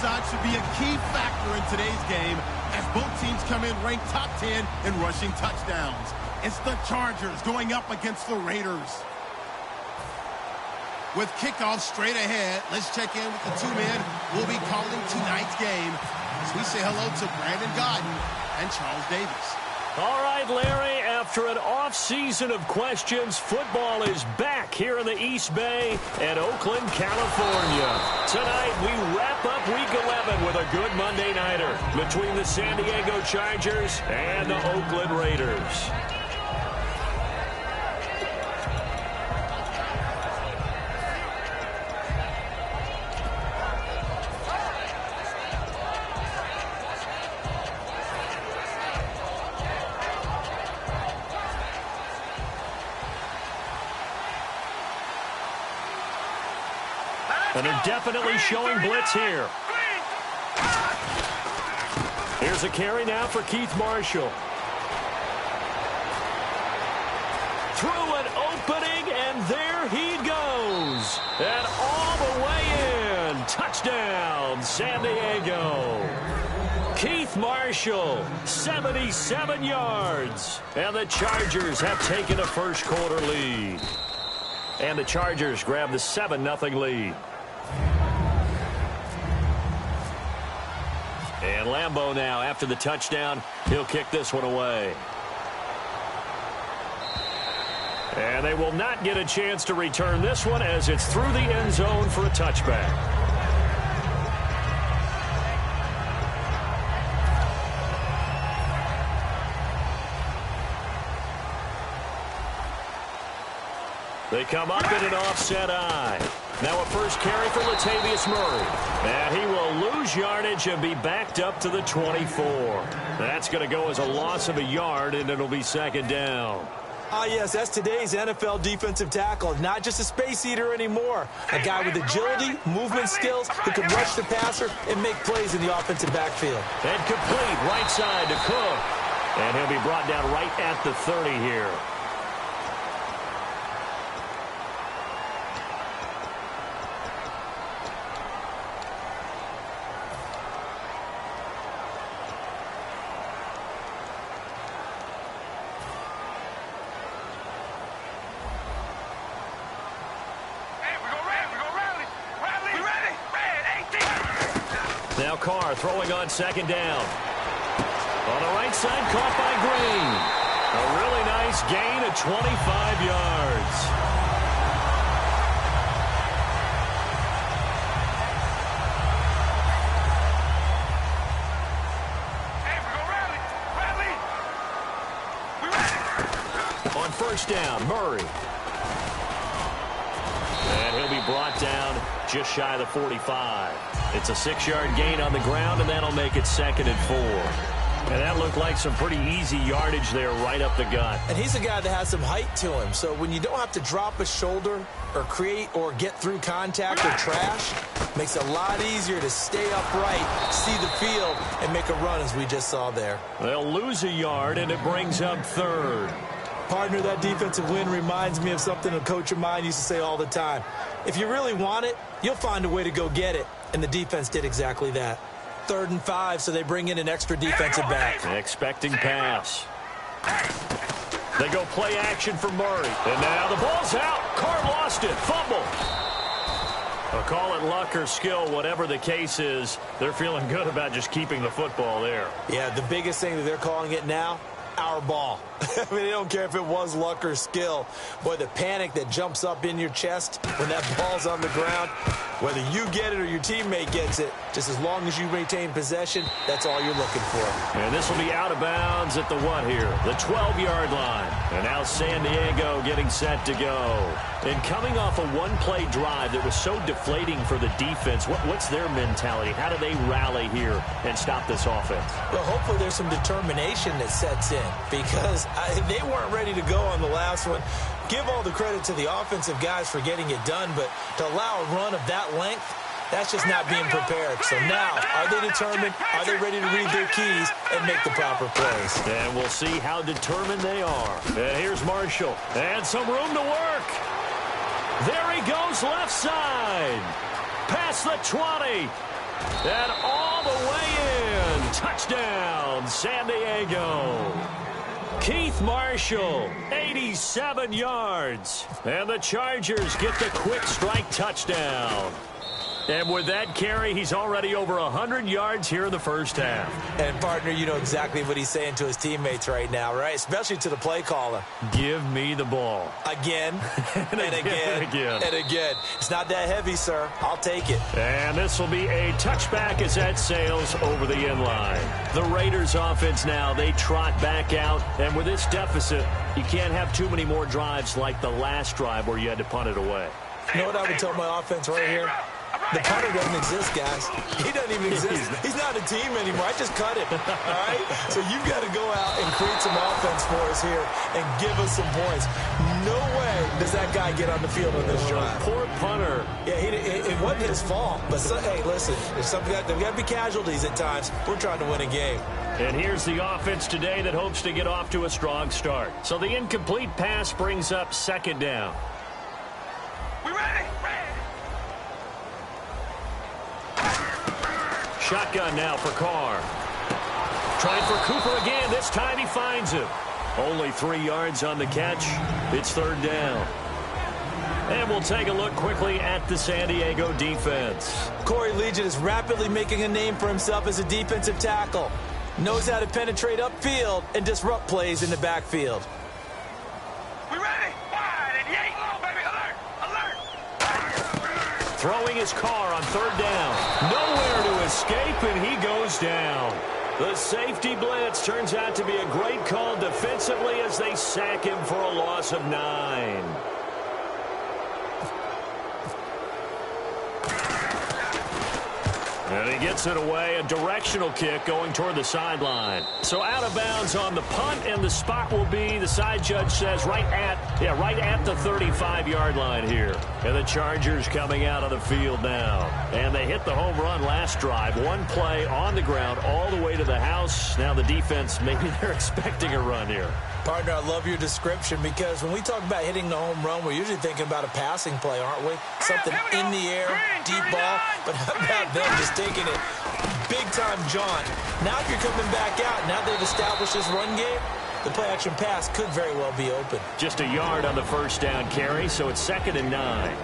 side should be a key factor in today's game as both teams come in ranked top 10 in rushing touchdowns. It's the Chargers going up against the Raiders. With kickoff straight ahead, let's check in with the two men who will be calling tonight's game as we say hello to Brandon Godden and Charles Davis. All right, Larry, after an off-season of questions, football is back here in the East Bay at Oakland, California. Tonight, we wrap up Week 11 with a good Monday nighter between the San Diego Chargers and the Oakland Raiders. And they're definitely showing blitz here. Here's a carry now for Keith Marshall. Through an opening, and there he goes. And all the way in. Touchdown, San Diego. Keith Marshall, 77 yards. And the Chargers have taken a first-quarter lead. And the Chargers grab the 7-0 lead. And Lambeau now, after the touchdown, he'll kick this one away. And they will not get a chance to return this one as it's through the end zone for a touchback. They come up in an offset eye. Now a first carry for Latavius Murray. And he will lose yardage and be backed up to the 24. That's going to go as a loss of a yard, and it'll be second down. Yes, that's today's NFL defensive tackle. Not just a space eater anymore. A guy with agility, movement skills, who can rush the passer and make plays in the offensive backfield. And complete right side to Cook. And he'll be brought down right at the 30 here. Now Carr throwing on second down. On the right side, caught by Green. A really nice gain of 25 yards. Hey, we go rally. On first down, Murray. And he'll be brought down just shy of the 45. It's a 6-yard gain on the ground, and that'll make it 2nd and 4. And that looked like some pretty easy yardage there right up the gut. And he's a guy that has some height to him, so when you don't have to drop a shoulder or create or get through contact or trash, makes it a lot easier to stay upright, see the field, and make a run as we just saw there. They'll lose a yard, and it brings up 3rd. Partner, that defensive win reminds me of something a coach of mine used to say all the time. If you really want it, you'll find a way to go get it. And the defense did exactly that. 3rd and 5, so they bring in an extra defensive back. Expecting pass. They go play action for Murray. And now the ball's out. Carr lost it. Fumble. I'll call it luck or skill, whatever the case is. They're feeling good about just keeping the football there. Yeah, the biggest thing that they're calling it now, our ball. I mean, they don't care if it was luck or skill. Boy, the panic that jumps up in your chest when that ball's on the ground, whether you get it or your teammate gets it, just as long as you maintain possession, that's all you're looking for. And this will be out of bounds at the what here? The 12-yard line. And now San Diego getting set to go. And coming off a one-play drive that was so deflating for the defense, what's their mentality? How do they rally here and stop this offense? Well, hopefully there's some determination that sets in because they weren't ready to go on the last one. Give all the credit to the offensive guys for getting it done, but to allow a run of that length, that's just not being prepared. So now, are they determined? Are they ready to read their keys and make the proper plays? And we'll see how determined they are. And here's Marshall. And some room to work. There he goes left side. Past the 20. And all the way in. Touchdown, San Diego. Keith Marshall, 87 yards. And the Chargers get the quick strike touchdown. And with that carry, he's already over 100 yards here in the first half. And, partner, you know exactly what he's saying to his teammates right now, right? Especially to the play caller. Give me the ball. Again, and again, and again. It's not that heavy, sir. I'll take it. And this will be a touchback as that sails over the end line. The Raiders offense now, they trot back out. And with this deficit, you can't have too many more drives like the last drive where you had to punt it away. You know what I would tell my offense right here? The punter doesn't exist, guys. He doesn't even exist. He's not a team anymore. I just cut him, all right? So you've got to go out and create some offense for us here and give us some points. No way does that guy get on the field on this drive. Poor punter. Yeah, it wasn't his fault. But, hey, listen, there's got to be casualties at times. We're trying to win a game. And here's the offense today that hopes to get off to a strong start. So the incomplete pass brings up second down. We ready? Shotgun now for Carr. Trying for Cooper again. This time he finds him. Only 3 yards on the catch. It's third down. And we'll take a look quickly at the San Diego defense. Corey Legion is rapidly making a name for himself as a defensive tackle. Knows how to penetrate upfield and disrupt plays in the backfield. We ready? Wide and yay. Oh, baby. Alert. Throwing his Carr on third down. Nowhere to escape, and he goes down. The safety blitz turns out to be a great call defensively as they sack him for a loss of 9. And he gets it away, a directional kick going toward the sideline. So out of bounds on the punt, and the spot will be, the side judge says, right at the 35-yard line here. And the Chargers coming out of the field now. And they hit the home run last drive. One play on the ground all the way to the house. Now the defense, maybe they're expecting a run here. Partner, I love your description because when we talk about hitting the home run, we're usually thinking about a passing play, aren't we? Something in the air, deep ball. But how about them just taking it big-time jaunt? Now if you're coming back out, now they've established this run game, the play-action pass could very well be open. Just a yard on the first down carry, so it's 2nd and 9.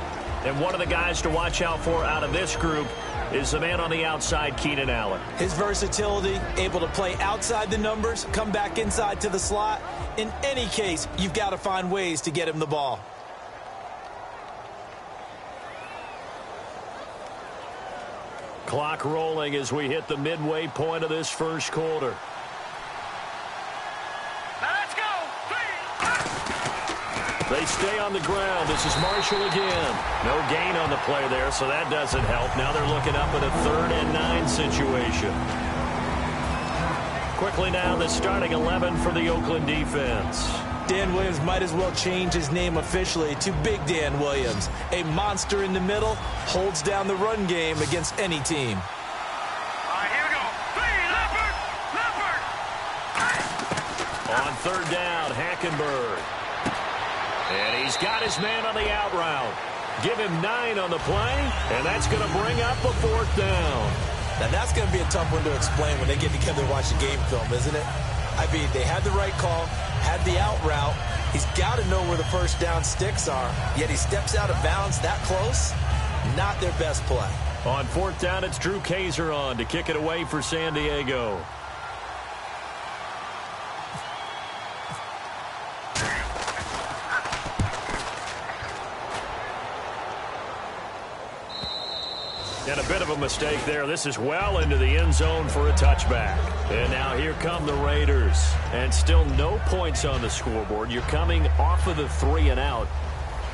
And one of the guys to watch out for out of this group is the man on the outside, Keenan Allen. His versatility, able to play outside the numbers, come back inside to the slot. In any case, you've got to find ways to get him the ball. Clock rolling as we hit the midway point of this first quarter. Let's go. They stay on the ground. This is Marshall again. No gain on the play there, so that doesn't help. Now they're looking up at a 3rd and 9 situation. Quickly now, the starting 11 for the Oakland defense. Dan Williams might as well change his name officially to Big Dan Williams. A monster in the middle, holds down the run game against any team. All right, here we go. Leopard. On third down, Hackenberg. And he's got his man on the out route. Give him 9 on the play, and that's going to bring up a 4th down. Now, that's going to be a tough one to explain when they get together and watch the game film, isn't it? I mean, they had the right call, had the out route. He's got to know where the first down sticks are, yet he steps out of bounds that close. Not their best play. On 4th down, it's Drew Kaiser on to kick it away for San Diego. And a bit of a mistake there. This is well into the end zone for a touchback. And now here come the Raiders. And still no points on the scoreboard. You're coming off of the 3 and out.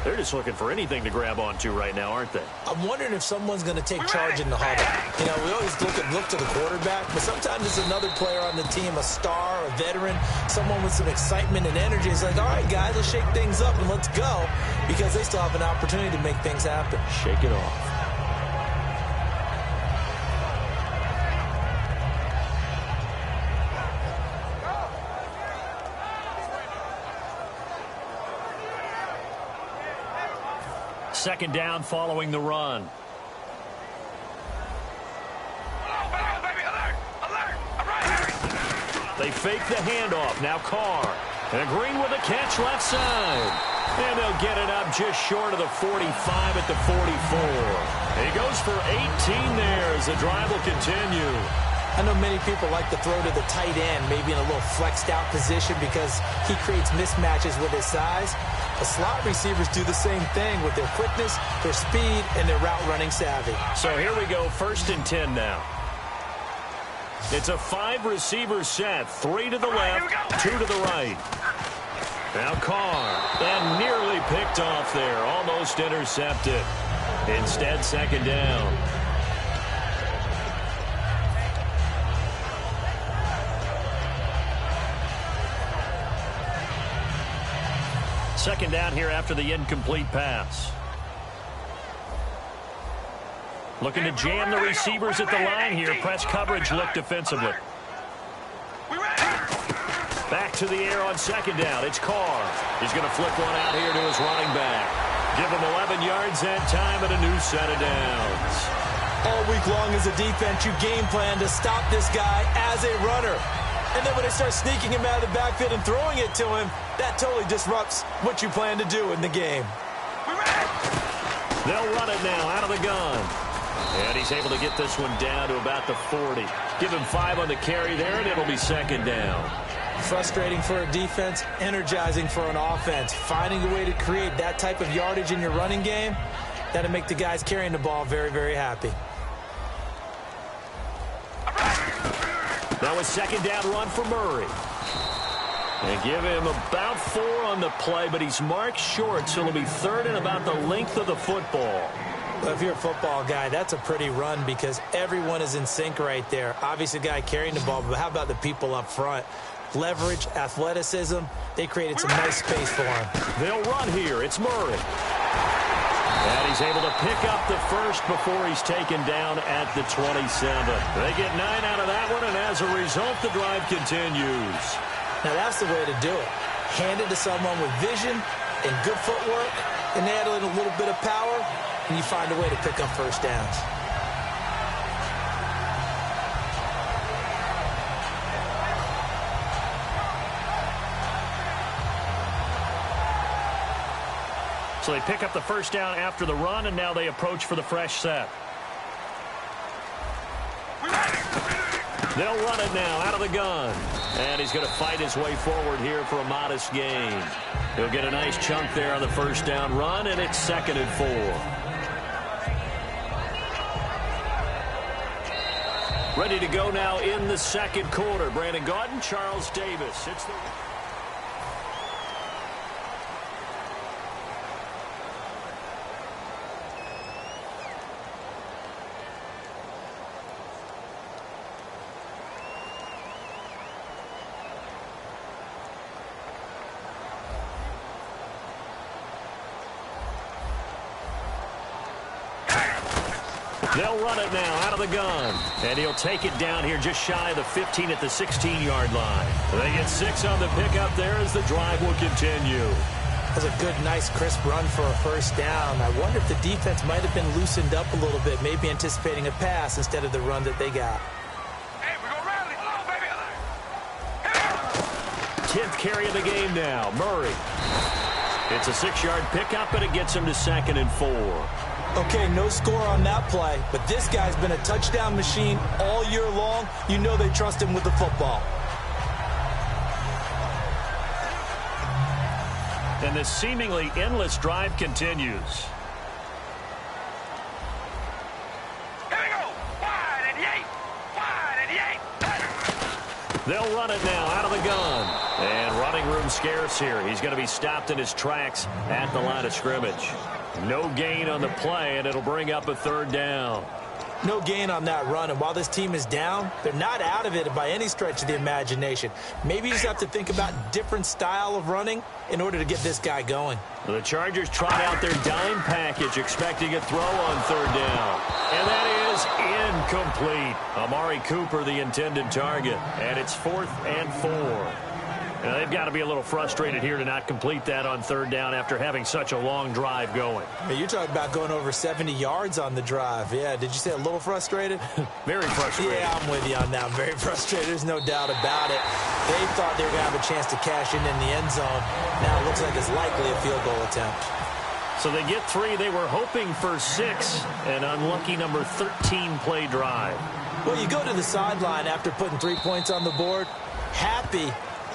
They're just looking for anything to grab onto right now, aren't they? I'm wondering if someone's going to take charge in the huddle. You know, we always look to the quarterback, but sometimes it's another player on the team, a star, a veteran, someone with some excitement and energy. It's like, all right, guys, let's shake things up and let's go, because they still have an opportunity to make things happen. Shake it off. Second down following the run. They fake the handoff. Now Carr. And Green with a catch left side. And they'll get it up just short of the 45 at the 44. He goes for 18 there as the drive will continue. I know many people like to throw to the tight end, maybe in a little flexed out position because he creates mismatches with his size. The slot receivers do the same thing with their quickness, their speed, and their route running savvy. So here we go, 1st and 10 now. It's a 5-receiver set, 3 to the left, 2 to the right. Now Carr, and nearly picked off there, almost intercepted. Instead, 2nd down. Second down here after the incomplete pass. Looking to jam the receivers at the line here. Press coverage look defensively. Back to the air on 2nd down. It's Carr. He's going to flip one out here to his running back. Give him 11 yards that time and a new set of downs. All week long as a defense, you game plan to stop this guy as a runner. And then when they start sneaking him out of the backfield and throwing it to him, that totally disrupts what you plan to do in the game. They'll run it now out of the gun. And he's able to get this one down to about the 40. Give him 5 on the carry there, and it'll be 2nd down. Frustrating for a defense, energizing for an offense. Finding a way to create that type of yardage in your running game, that'll make the guys carrying the ball very, very happy. Now a 2nd down run for Murray. And give him about 4 on the play, but he's marked short, so it'll be 3rd and about the length of the football. Well, if you're a football guy, that's a pretty run because everyone is in sync right there. Obviously, the guy carrying the ball, but how about the people up front? Leverage, athleticism, they created some nice space for him. They'll run here. It's Murray. And he's able to pick up the first before he's taken down at the 27. They get 9 out of that one, and as a result, the drive continues. Now, that's the way to do it. Hand it to someone with vision and good footwork, and add in a little bit of power, and you find a way to pick up first downs. So they pick up the first down after the run, and now they approach for the fresh set. They'll run it now out of the gun. And he's going to fight his way forward here for a modest gain. He'll get a nice chunk there on the first down run, and it's 2nd and 4. Ready to go now in the 2nd quarter. Brandon Gaudin, Charles Davis. It's the... They'll run it now out of the gun. And he'll take it down here just shy of the 15 at the 16-yard line. They get 6 on the pickup there as the drive will continue. That's a good, nice, crisp run for a first down. I wonder if the defense might have been loosened up a little bit, maybe anticipating a pass instead of the run that they got. Hey, we're going to rally. Come on, baby. 10th carry of the game now. Murray. It's a 6-yard pickup, and it gets him to 2nd and 4. Okay, no score on that play, but this guy's been a touchdown machine all year long. You know they trust him with the football. And this seemingly endless drive continues. Here we go. Wide and yay. Wide and yay. They'll run it now out of the gun. And running room scarce here. He's going to be stopped in his tracks at the line of scrimmage. No gain on the play, and it'll bring up a 3rd down. No gain on that run, and while this team is down, they're not out of it by any stretch of the imagination. Maybe you just have to think about different style of running in order to get this guy going. The Chargers trot out their dime package, expecting a throw on 3rd down. And that is incomplete. Amari Cooper, the intended target, and it's 4th and 4. Now, they've got to be a little frustrated here to not complete that on third down after having such a long drive going. Hey, you're talking about going over 70 yards on the drive. Yeah, did you say a little frustrated? Very frustrated. Yeah, I'm with you on that. I'm very frustrated. There's no doubt about it. They thought they were going to have a chance to cash in the end zone. Now it looks like it's likely a field goal attempt. So they get 3. They were hoping for 6. An unlucky number 13 play drive. Well, you go to the sideline after putting 3 points on the board, happy,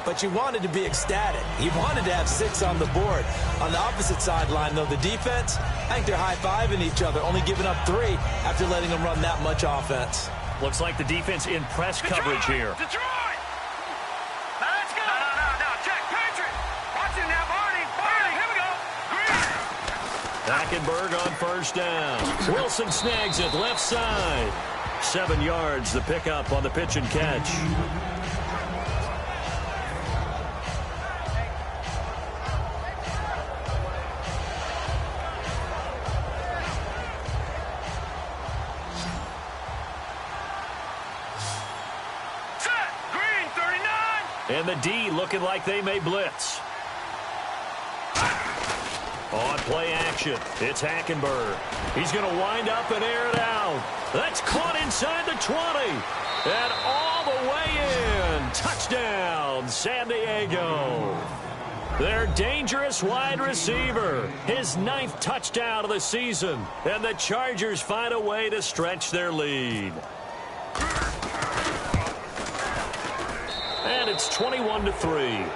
but you wanted to be ecstatic. You wanted to have 6 on the board. On the opposite sideline, though, the defense, I think they're high-fiving each other, only giving up 3 after letting them run that much offense. Looks like the defense in press coverage here. Detroit! Now let's go! No. Check, Patrick! Watch it now, Barney! Here we go! Green! Hackenberg on first down. Wilson snags it left side. 7 yards, the pickup on the pitch and catch. Set! Green, 39! And the D looking like they may blitz. On play action, it's Hackenberg. He's going to wind up and air it out. That's caught inside the 20. And all the way in. Touchdown, San Diego. Their dangerous wide receiver. His 9th touchdown of the season. And the Chargers find a way to stretch their lead. And it's 21-3.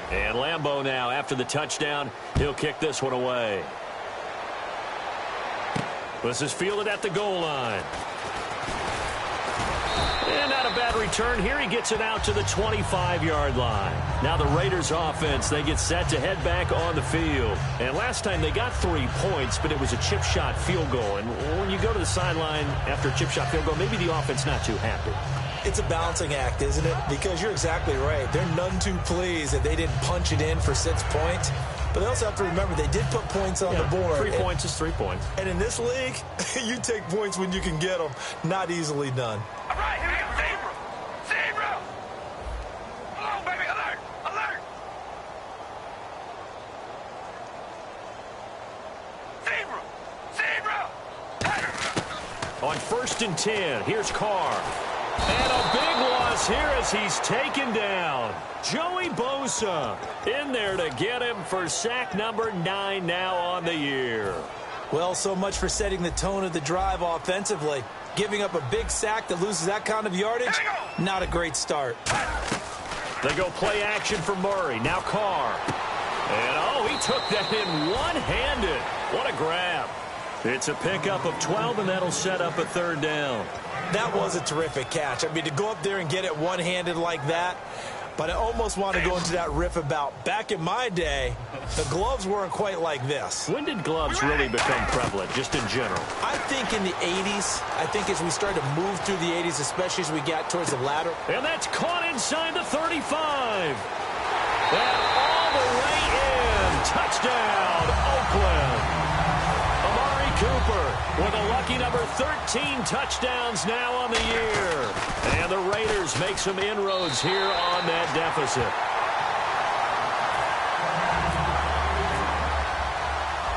And Lambeau now, after the touchdown, he'll kick this one away. This is fielded at the goal line. And not a bad return here. He gets it out to the 25-yard line. Now the Raiders offense, they get set to head back on the field. And last time they got 3 points, but it was a chip shot field goal. And when you go to the sideline after a chip shot field goal, maybe the offense not too happy. It's a balancing act, isn't it? Because you're exactly right. They're none too pleased that they didn't punch it in for 6 points. But they also have to remember they did put points on the board. 3 points is 3 points. And in this league, you take points when you can get them. Not easily done. All right, here we go. Zebra! Zebra! Come on, baby. Alert! Alert! Zebra! Zebra! Hey! On 1st and 10, here's Carr. And a big loss here as he's taken down. Joey Bosa in there to get him for sack number 9 now on the year. Well, so much for setting the tone of the drive offensively. Giving up a big sack that loses that kind of yardage, not a great start. They go play action for Murray. Now Carr. And, he took that in one-handed. What a grab. It's a pickup of 12, and that'll set up a 3rd down. That was a terrific catch. I mean, to go up there and get it one-handed like that, but I almost want to go into that riff about back in my day, the gloves weren't quite like this. When did gloves really become prevalent, just in general? I think in the 80s. I think as we started to move through the 80s, especially as we got towards the latter. And that's caught inside the 35. And all the way in. Touchdown, Oakland. Cooper with a lucky number 13 touchdowns now on the year. And the Raiders make some inroads here on that deficit.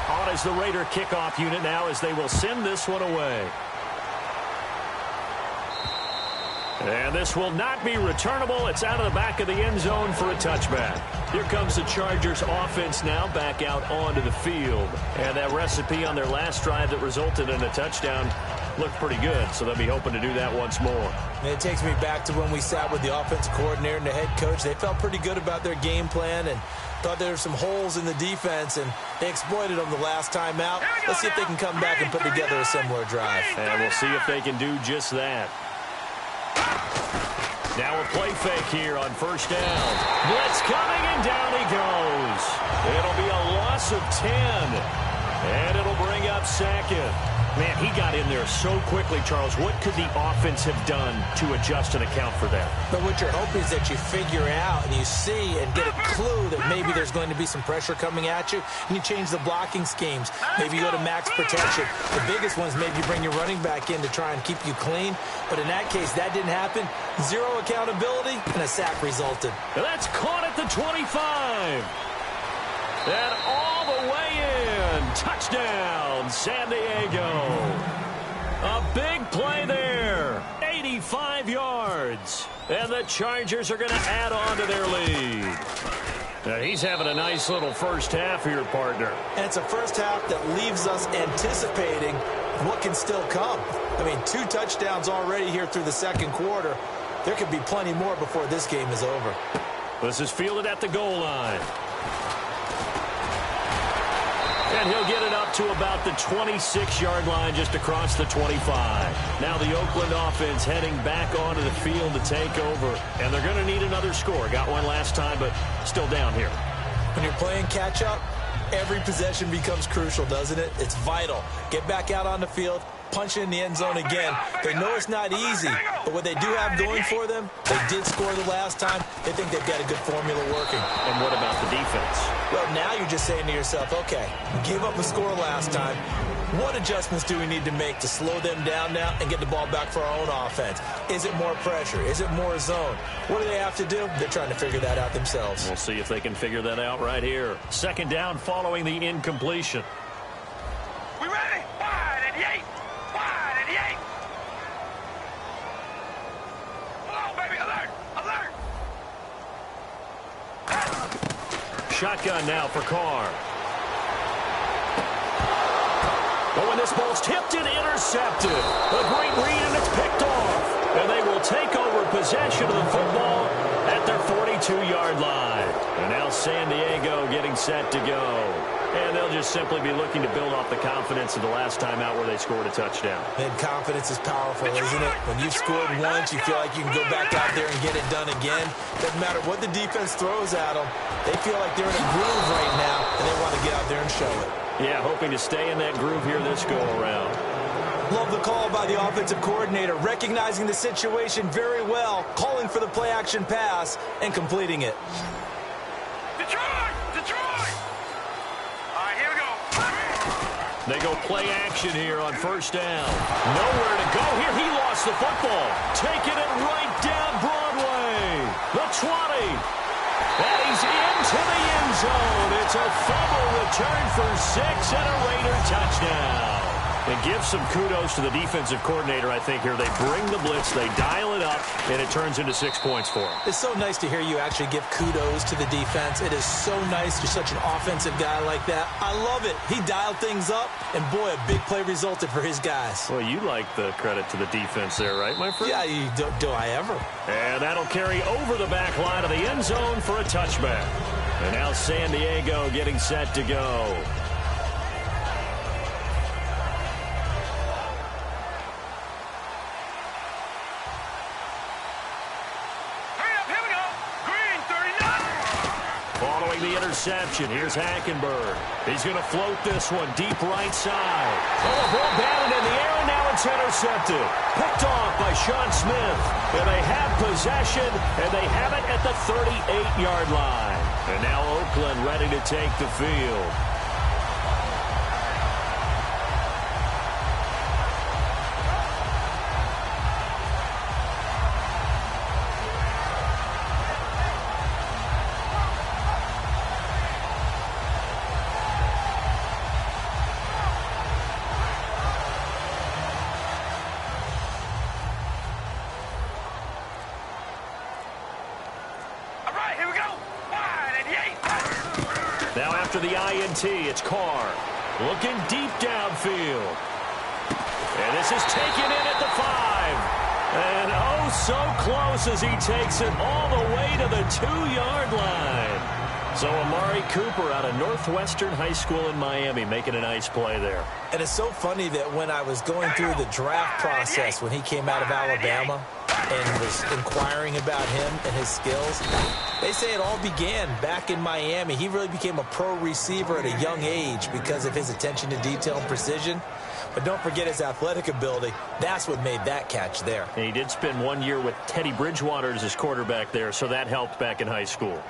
On is the Raider kickoff unit now as they will send this one away. And this will not be returnable. It's out of the back of the end zone for a touchback. Here comes the Chargers offense now back out onto the field. And that recipe on their last drive that resulted in a touchdown looked pretty good, so they'll be hoping to do that once more. And it takes me back to when we sat with the offensive coordinator and the head coach. They felt pretty good about their game plan and thought there were some holes in the defense, and they exploited them the last time out. Let's see if they can come back and put together a similar drive. And we'll see if they can do just that. Now a play fake here on 1st down. Blitz coming, and down he goes. It'll be a loss of 10. And it'll bring up 2nd. Man, he got in there so quickly, Charles. What could the offense have done to adjust and account for that? But what you're hoping is that you figure out and you see and get a clue that maybe there's going to be some pressure coming at you, and you change the blocking schemes. Maybe you go to max protection. The biggest ones, maybe you bring your running back in to try and keep you clean. But in that case, that didn't happen. Zero accountability, and a sack resulted. And that's caught at the 25. And all the way in. Touchdown, San Diego. A big play there. 85 yards. And the Chargers are going to add on to their lead. Now, he's having a nice little first half here, partner. And it's a first half that leaves us anticipating what can still come. I mean, 2 touchdowns already here through the second quarter. There could be plenty more before this game is over. This is fielded at the goal line. And he'll get it up to about the 26-yard line, just across the 25. Now the Oakland offense heading back onto the field to take over. And they're going to need another score. Got one last time, but still down here. When you're playing catch-up, every possession becomes crucial, doesn't it? It's vital. Get back out on the field, punch it in the end zone again. They know it's not easy, but what they do have going for them, they did score the last time. They think they've got a good formula working. And what about the defense? Well, now you're just saying to yourself, okay, we gave up a score last time. What adjustments do we need to make to slow them down now and get the ball back for our own offense? Is it more pressure? Is it more zone? What do they have to do? They're trying to figure that out themselves. We'll see if they can figure that out right here. Second down following the incompletion. We ready? Wide and yay. Wide and yay. Come on, baby. Alert. Alert. Shotgun now for Carr. But when this ball's tipped and intercepted, a great read and it's picked off. And they will take over possession of the football at their 42-yard line. And now San Diego getting set to go. And they'll just simply be looking to build off the confidence of the last time out where they scored a touchdown. And confidence is powerful, isn't it? When you've scored once, you feel like you can go back out there and get it done again. Doesn't matter what the defense throws at them. They feel like they're in a groove right now, and they want to get out there and show it. Yeah, hoping to stay in that groove here this go-around. Love the call by the offensive coordinator, recognizing the situation very well, calling for the play-action pass, and completing it. Detroit! Detroit! All right, here we go. They go play action here on first down. Nowhere to go here. He lost the football. Taking it right down Broadway. The 20. And he's into the end zone. It's a fumble return for 6 and a Raider touchdown. It gives some kudos to the defensive coordinator, I think, here. They bring the blitz, they dial it up, and it turns into 6 points for them. It's so nice to hear you actually give kudos to the defense. It is so nice. You're such an offensive guy like that. I love it. He dialed things up, and boy, a big play resulted for his guys. Well, you like the credit to the defense there, right, my friend? Yeah, do I ever? And that'll carry over the back line of the end zone for a touchback. And now San Diego getting set to go. The interception. Here's Hackenberg. He's going to float this one deep right side. Oh, a ball batted in the air, and now it's intercepted. Picked off by Sean Smith. And they have possession, and they have it at the 38-yard line. And now Oakland ready to take the field. After the INT, it's Carr looking deep downfield. And this is taken in at the 5. And oh, so close as he takes it all the way to the 2-yard line. So Amari Cooper out of Northwestern High School in Miami making a nice play there. And it's so funny that when I was going through the draft process when he came out of Alabama and was inquiring about him and his skills, they say it all began back in Miami. He really became a pro receiver at a young age because of his attention to detail and precision. But don't forget his athletic ability. That's what made that catch there. And he did spend 1 year with Teddy Bridgewater as his quarterback there, so that helped back in high school.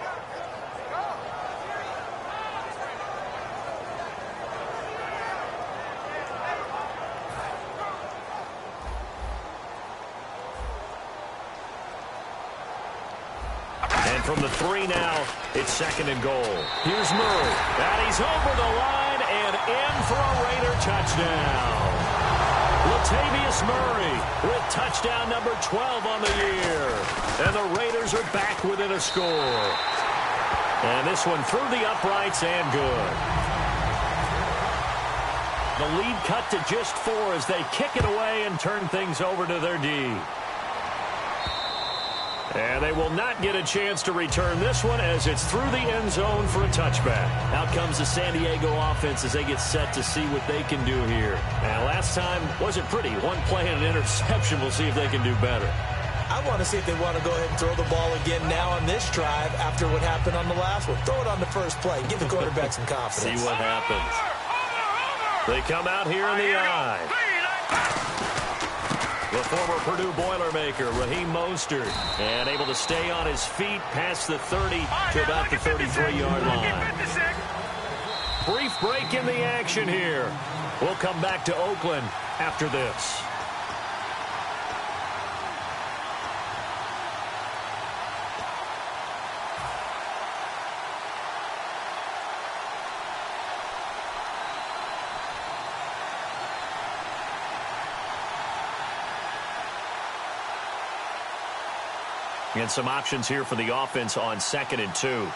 And from the 3 now, it's 2nd and goal. Here's Murray. And he's over the line and in for a Raider touchdown. Latavius Murray with touchdown number 12 on the year. And the Raiders are back within a score. And this one through the uprights and good. The lead cut to just 4 as they kick it away and turn things over to their D. And they will not get a chance to return this one as it's through the end zone for a touchback. Out comes the San Diego offense as they get set to see what they can do here. And last time wasn't pretty. 1 play and an interception. We'll see if they can do better. I want to see if they want to go ahead and throw the ball again now on this drive after what happened on the last one. Throw it on the first play. Give the quarterback some confidence. See what happens. They come out here in the eye. The former Purdue Boilermaker, Raheem Mostert, and able to stay on his feet past the 30 to about the 33-yard line. Brief break in the action here. We'll come back to Oakland after this. And some options here for the offense on 2nd and 2.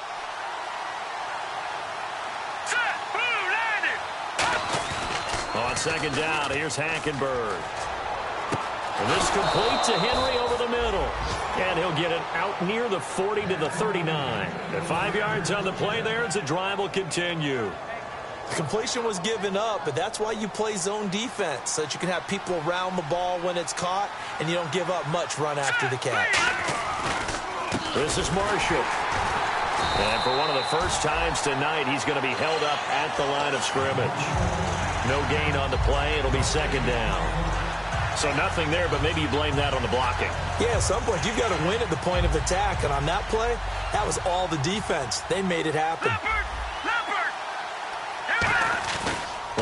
On 2nd down, here's Hackenberg. And this complete to Henry over the middle. And he'll get it out near the 40 to the 39. At 5 yards on the play there as the drive will continue. The completion was given up, but that's why you play zone defense, so that you can have people around the ball when it's caught, and you don't give up much run after the catch. This is Marshall. And for one of the first times tonight, he's going to be held up at the line of scrimmage. No gain on the play. It'll be 2nd down. So nothing there, but maybe you blame that on the blocking. Yeah, at some point, you've got to win at the point of attack. And on that play, that was all the defense. They made it happen.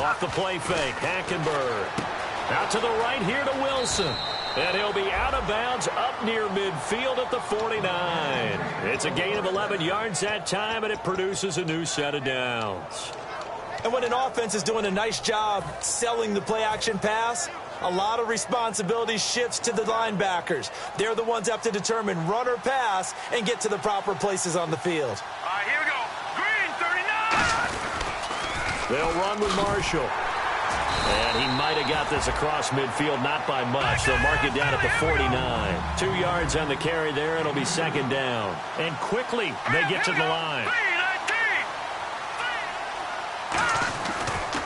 Off the play fake, Hackenberg. Out to the right here to Wilson. And he'll be out of bounds up near midfield at the 49. It's a gain of 11 yards that time, and it produces a new set of downs. And when an offense is doing a nice job selling the play-action pass, a lot of responsibility shifts to the linebackers. They're the ones that have to determine run or pass and get to the proper places on the field. All right, here we go. Green, 39. They'll run with Marshall. And he might have got this across midfield, not by much. They'll mark it down at the 49. 2 yards on the carry there. It'll be 2nd down. And quickly, they get to the line.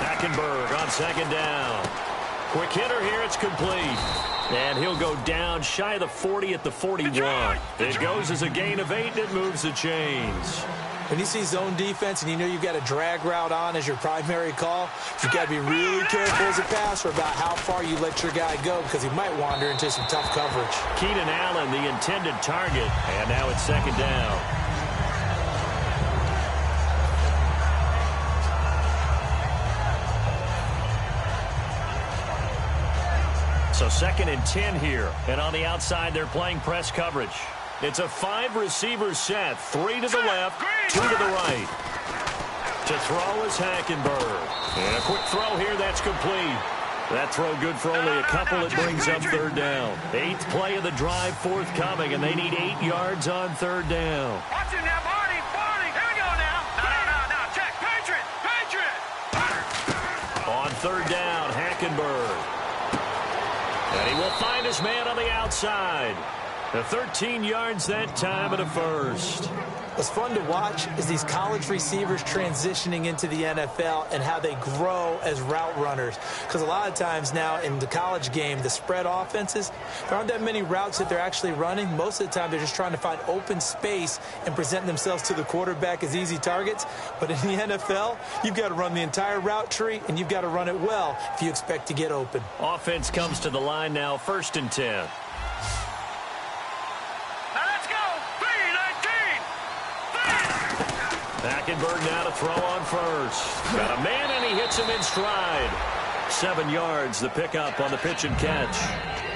Hackenberg on 2nd down. Quick hitter here. It's complete. And he'll go down shy of the 40 at the 41. It goes as a gain of 8, and it moves the chains. When you see zone defense and you know you've got a drag route on as your primary call, you've got to be really careful as a passer about how far you let your guy go because he might wander into some tough coverage. Keenan Allen, the intended target, and now it's 2nd down. So 2nd and 10 here, and on the outside they're playing press coverage. It's a 5-receiver set. 3 to the left, 2 to the right. To throw is Hackenberg. And a quick throw here, that's complete. That throw good for only a couple. It brings up 3rd down. 8th play of the drive forthcoming, and they need 8 yards on 3rd down. Watch it now, Barney. Here we go now. No. Check. Patriot. On 3rd down, Hackenberg. And he will find his man on the outside. The 13 yards that time and a first. What's fun to watch is these college receivers transitioning into the NFL and how they grow as route runners. Because a lot of times now in the college game, the spread offenses, there aren't that many routes that they're actually running. Most of the time, they're just trying to find open space and present themselves to the quarterback as easy targets. But in the NFL, you've got to run the entire route tree, and you've got to run it well if you expect to get open. Offense comes to the line now, 1st and 10. Hackenberg now to throw on first. Got a man, and he hits him in stride. 7 yards, the pickup on the pitch and catch.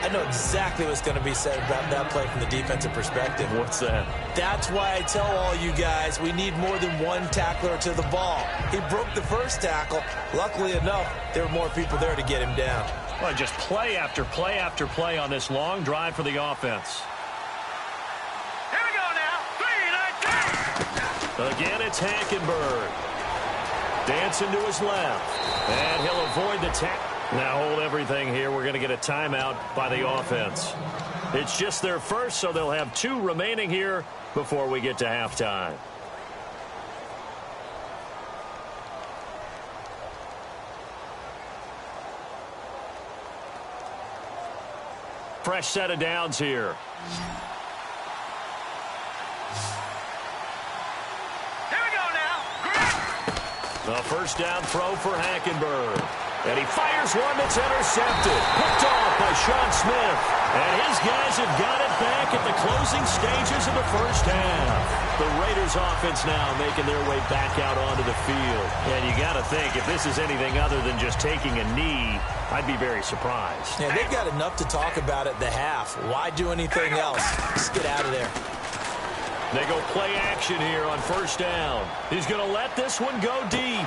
I know exactly what's going to be said about that play from the defensive perspective. What's that? That's why I tell all you guys we need more than one tackler to the ball. He broke the first tackle. Luckily enough, there were more people there to get him down. Well, just play after play after play on this long drive for the offense. Again, it's Hackenberg. Dancing to his left. And he'll avoid the tackle. Now hold everything here. We're going to get a timeout by the offense. It's just their first, so they'll have 2 remaining here before we get to halftime. Fresh set of downs here. A first down throw for Hackenberg. And he fires one that's intercepted. Picked off by Sean Smith. And his guys have got it back at the closing stages of the first half. The Raiders offense now making their way back out onto the field. And you got to think, if this is anything other than just taking a knee, I'd be very surprised. Yeah, they've got enough to talk about at the half. Why do anything else? Just get out of there. They go play action here on first down. He's going to let this one go deep.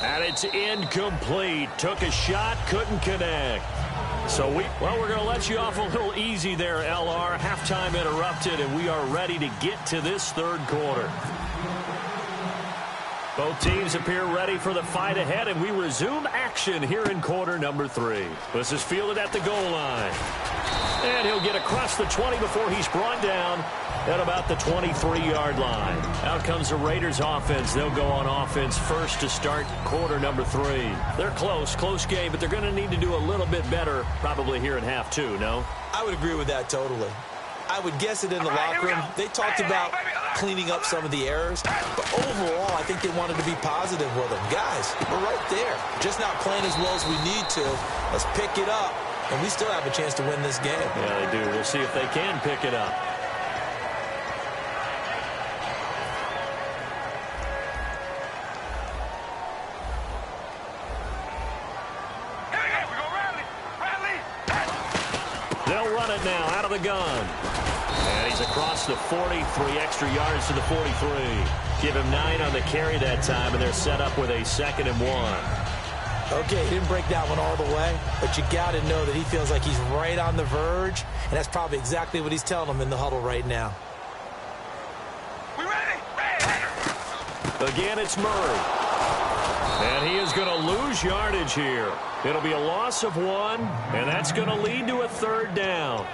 And it's incomplete. Took a shot, couldn't connect. So we're going to let you off a little easy there, LR. Halftime interrupted, and we are ready to get to this 3rd quarter. Both teams appear ready for the fight ahead, and we resume action here in quarter number 3. This is fielded at the goal line. And he'll get across the 20 before he's brought down at about the 23-yard line. Out comes the Raiders offense. They'll go on offense first to start quarter number 3. They're close game, but they're going to need to do a little bit better probably here in half 2, no? I would agree with that totally. I would guess it in the locker room. They talked about cleaning up some of the errors, but overall, I think they wanted to be positive with them. Guys, we're right there. Just not playing as well as we need to. Let's pick it up. And we still have a chance to win this game. Yeah, they do. We'll see if they can pick it up. They'll run it now out of the gun. And he's across the 40, 3 extra yards to the 43. Give him 9 on the carry that time, and they're set up with a 2nd and 1. Okay, he didn't break that one all the way, but you got to know that he feels like he's right on the verge, and that's probably exactly what he's telling them in the huddle right now. We ready? Again, it's Murray. And he is going to lose yardage here. It'll be a loss of 1, and that's going to lead to a 3rd down.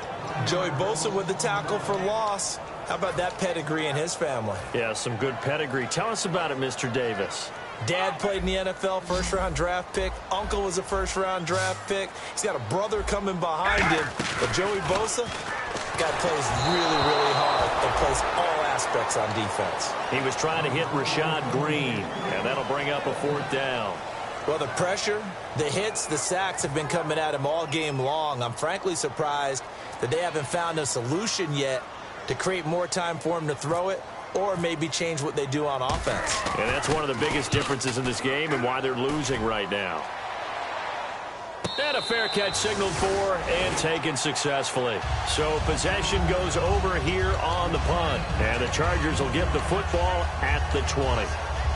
Joey Bosa with the tackle for loss. How about that pedigree in his family? Yeah, some good pedigree. Tell us about it, Mr. Davis. Dad played in the NFL, first-round draft pick. Uncle was a first-round draft pick. He's got a brother coming behind him. But Joey Bosa, guy plays really, really hard and plays all aspects on defense. He was trying to hit Rashad Green, and that'll bring up a 4th down. Well, the pressure, the hits, the sacks have been coming at him all game long. I'm frankly surprised that they haven't found a solution yet to create more time for him to throw it, or maybe change what they do on offense. And that's one of the biggest differences in this game and why they're losing right now. And a fair catch signaled for and taken successfully. So possession goes over here on the punt. And the Chargers will get the football at the 20.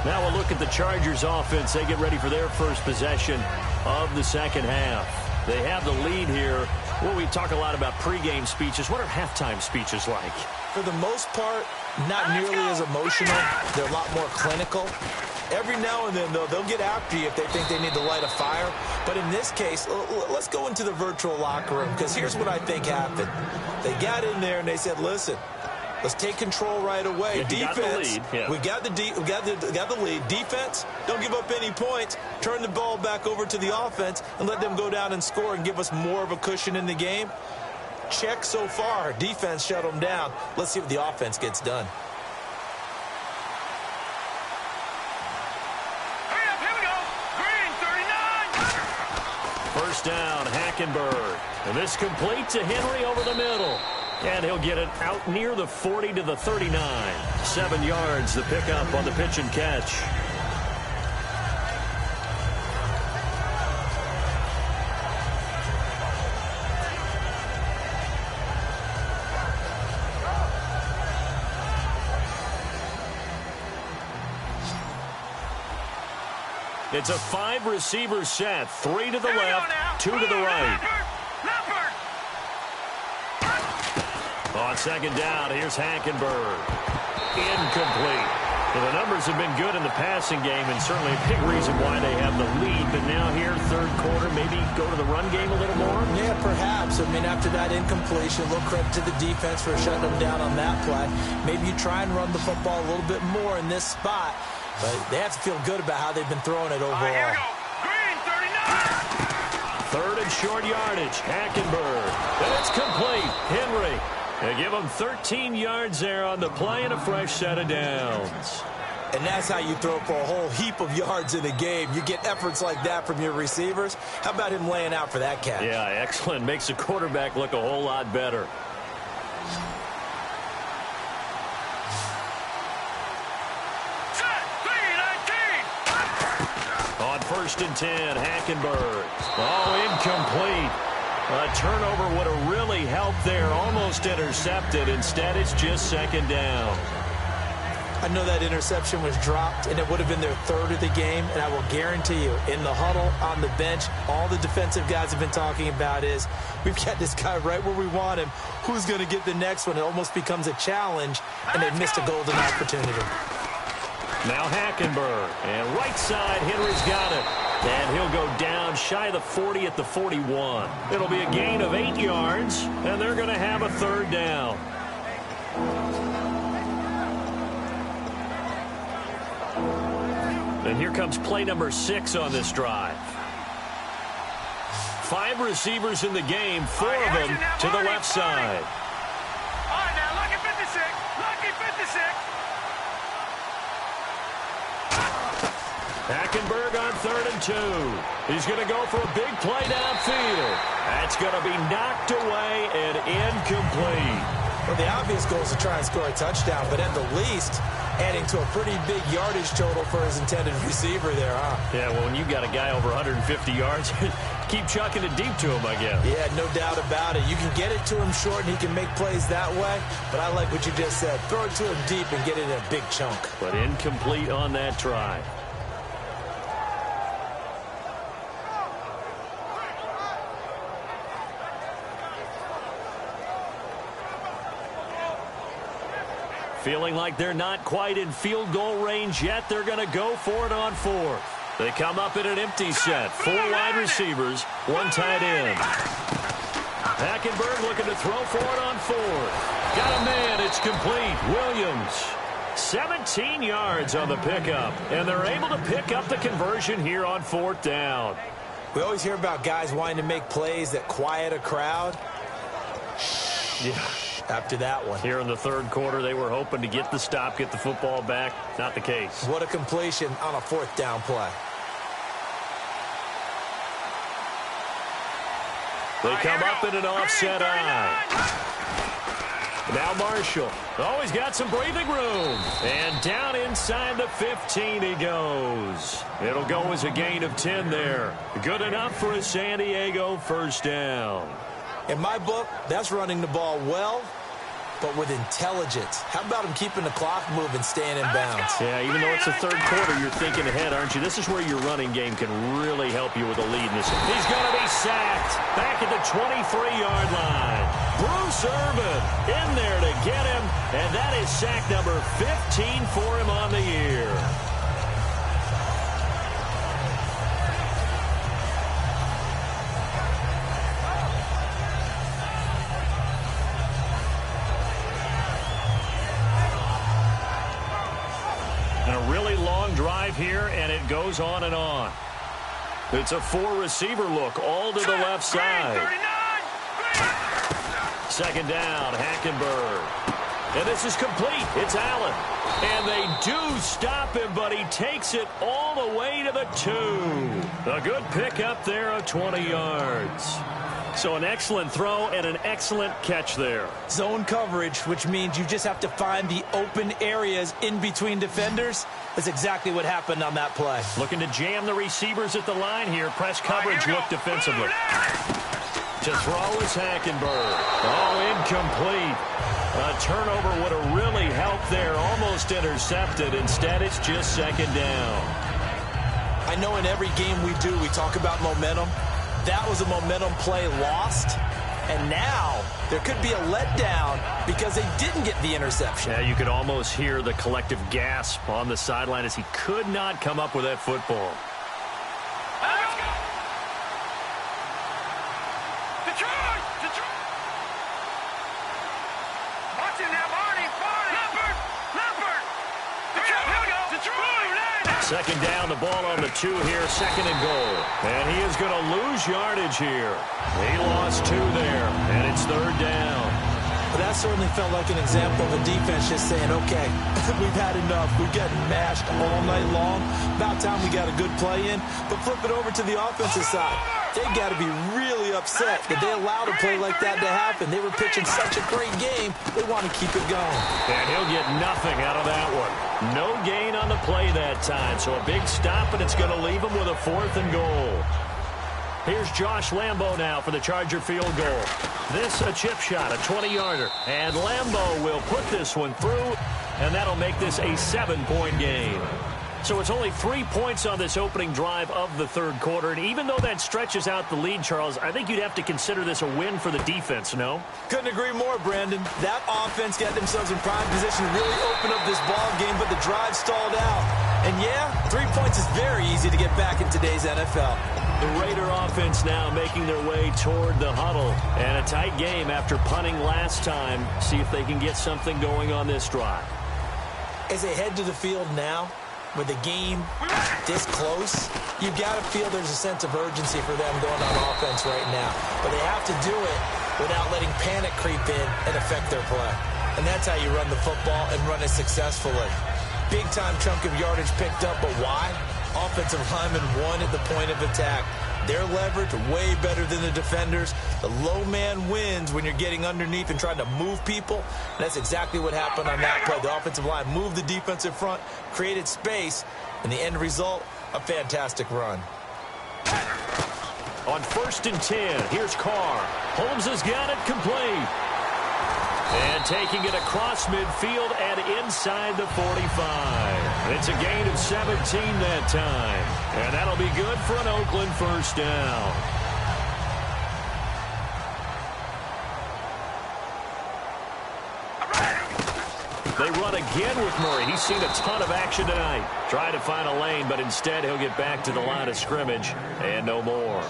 Now we'll look at the Chargers offense. They get ready for their first possession of the 2nd half. They have the lead here. Well, we talk a lot about pregame speeches. What are halftime speeches like? For the most part, not nearly as emotional. They're a lot more clinical. Every now and then, though, they'll get after you if they think they need to light a fire. But in this case, let's go into the virtual locker room, because here's what I think happened. They got in there and they said, listen, Let's take control right away. Yeah, Defense, we got the lead. we got the lead. Defense, don't give up any points. Turn the ball back over to the offense and let them go down and score and give us more of a cushion in the game. Check so far. Defense shut them down. Let's see what the offense gets done. Hurry up, here we go. Green, 39. First down, Hackenberg. And this complete to Henry over the middle. And he'll get it out near the 40 to the 39. 7 yards, the pickup on the pitch and catch. It's a 5-receiver set. 3 to the left, 2 to the right. On second down, here's Hackenberg. Incomplete. Well, the numbers have been good in the passing game and certainly a big reason why they have the lead. But now here, third quarter, maybe go to the run game a little more? Yeah, perhaps. I mean, after that incompletion, a little credit to the defense for shutting them down on that play. Maybe you try and run the football a little bit more in this spot. But they have to feel good about how they've been throwing it overall. Here we go. Green, 39. Third and short yardage. Hackenberg. And it's complete. Henry. They give him 13 yards there on the play and a fresh set of downs. And that's how you throw for a whole heap of yards in a game. You get efforts like that from your receivers. How about him laying out for that catch? Yeah, excellent. Makes the quarterback look a whole lot better. On first and 10, Hackenberg. Oh, incomplete. A turnover would have really helped there. Almost intercepted. Instead, it's just second down. I know that interception was dropped, and it would have been their third of the game. And I will guarantee you, in the huddle, on the bench, all the defensive guys have been talking about is, we've got this guy right where we want him. Who's going to get the next one? It almost becomes a challenge, and they've missed a golden opportunity. Now Hackenberg. And right side, Henry's got it. And he'll go down shy of the 40 at the 41. It'll be a gain of 8 yards, and they're going to have a third down. And here comes play number 6 on this drive. 5 receivers in the game, 4 of them to the left side. All right, now, lucky 56. Lucky 56. Hackenberg on 3rd and 2. He's going to go for a big play downfield. That's going to be knocked away and incomplete. Well, the obvious goal is to try and score a touchdown, but at the least, adding to a pretty big yardage total for his intended receiver there, huh? Yeah, well, when you've got a guy over 150 yards, keep chucking it deep to him, I guess. Yeah, no doubt about it. You can get it to him short, and he can make plays that way, but I like what you just said. Throw it to him deep and get it in a big chunk. But incomplete on that try. Feeling like they're not quite in field goal range yet. They're going to go for it on 4th. They come up in an empty set. 4 wide receivers, 1 tight end. Hackenberg looking to throw for it on 4th. Got a man. It's complete. Williams. 17 yards on the pickup. And they're able to pick up the conversion here on 4th down. We always hear about guys wanting to make plays that quiet a crowd. Yeah. After that one. Here in the 3rd quarter, they were hoping to get the stop, get the football back. Not the case. What a completion on a 4th down play. They come up in an offset eye. Now Marshall. Oh, he's got some breathing room. And down inside the 15 he goes. It'll go as a gain of 10 there. Good enough for a San Diego first down. In my book, that's running the ball well, but with intelligence. How about him keeping the clock moving, staying in bounds? Yeah, even though it's the 3rd quarter, you're thinking ahead, aren't you? This is where your running game can really help you with a lead in this. He's going to be sacked back at the 23-yard line. Bruce Irvin in there to get him, and that is sack number 15 for him on the year. drive here, and it goes on and on. It's a four-receiver look all to the left side. Second down, Hackenberg. And this is complete. It's Allen. And they do stop him, but he takes it all the way to the 2. A good pickup there of 20 yards. So an excellent throw and an excellent catch there. Zone coverage, which means you just have to find the open areas in between defenders. That's exactly what happened on that play. Looking to jam the receivers at the line here. Press coverage look defensively. To throw is Hackenberg. Oh, incomplete. A turnover would have really helped there. Almost intercepted. Instead, it's just second down. I know in every game we do, we talk about momentum. That was a momentum play lost. And now there could be a letdown because they didn't get the interception. Yeah, you could almost hear the collective gasp on the sideline as he could not come up with that football. Second down, the ball on the 2 here, second and goal. And he is going to lose yardage here. He lost 2 there, and it's third down. But that certainly felt like an example of a defense just saying, okay, we've had enough. We've gotten mashed all night long. About time we got a good play in. But flip it over to the offensive side. They got to be really upset that they allowed a play like that to happen. They were pitching such a great game. They want to keep it going. And he'll get nothing out of that one. No gain on the play that time. So a big stop, and it's going to leave him with a 4th and goal. Here's Josh Lambo now for the Charger field goal. This a chip shot, a 20-yarder. And Lambo will put this one through, and that'll make this a 7-point game. So it's only 3 points on this opening drive of the third quarter. And even though that stretches out the lead, Charles, I think you'd have to consider this a win for the defense, no? Couldn't agree more, Brandon. That offense got themselves in prime position to really open up this ball game, but the drive stalled out. And yeah, 3 points is very easy to get back in today's NFL. The Raider offense now making their way toward the huddle. And a tight game after punting last time. See if they can get something going on this drive. As they head to the field now, with the game this close, you got to feel there's a sense of urgency for them going on offense right now. But they have to do it without letting panic creep in and affect their play. And that's how you run the football and run it successfully. Big-time chunk of yardage picked up, but why? Offensive linemen won at the point of attack. Their leverage way better than the defenders. The low man wins when you're getting underneath and trying to move people. And that's exactly what happened on that play. The offensive line moved the defensive front, created space, and the end result, a fantastic run. On 1st and 10, here's Carr. Holmes has got it complete. And taking it across midfield and inside the 45. It's a gain of 17 that time. And that'll be good for an Oakland first down. They run again with Murray. He's seen a ton of action tonight. Trying to find a lane, but instead he'll get back to the line of scrimmage and no more.